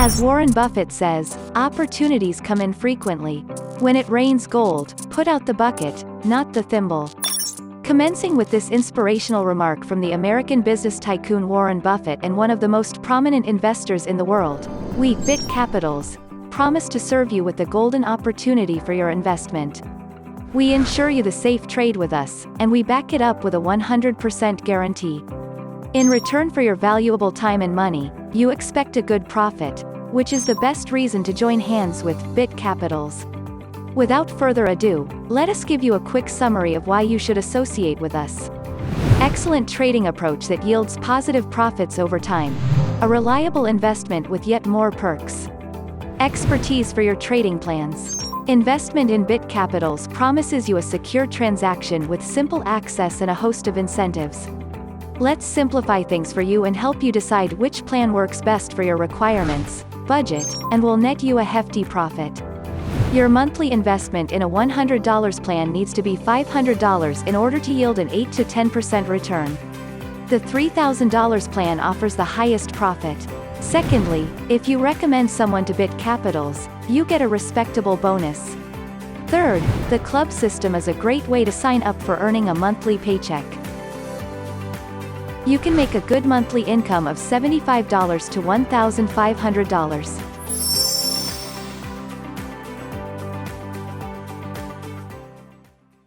As Warren Buffett says, opportunities come infrequently. When it rains gold, put out the bucket, not the thimble. Commencing with this inspirational remark from the American business tycoon Warren Buffett and one of the most prominent investors in the world, we, Bit Capitals, promise to serve you with the golden opportunity for your investment. We ensure you the safe trade with us, and we back it up with a 100% guarantee. In return for your valuable time and money, you expect a good profit, which is the best reason to join hands with Bit Capitals. Without further ado, let us give you a quick summary of why you should associate with us. Excellent trading approach that yields positive profits over time. A reliable investment with yet more perks. Expertise for your trading plans. Investment in Bit Capitals promises you a secure transaction with simple access and a host of incentives. Let's simplify things for you and help you decide which plan works best for your requirements, budget, and will net you a hefty profit. Your monthly investment in a $100 plan needs to be $500 in order to yield an 8 to 10% return. The $3,000 plan offers the highest profit. Secondly, if you recommend someone to Bit Capitals, you get a respectable bonus. Third, the club system is a great way to sign up for earning a monthly paycheck. You can make a good monthly income of $75 to $1,500.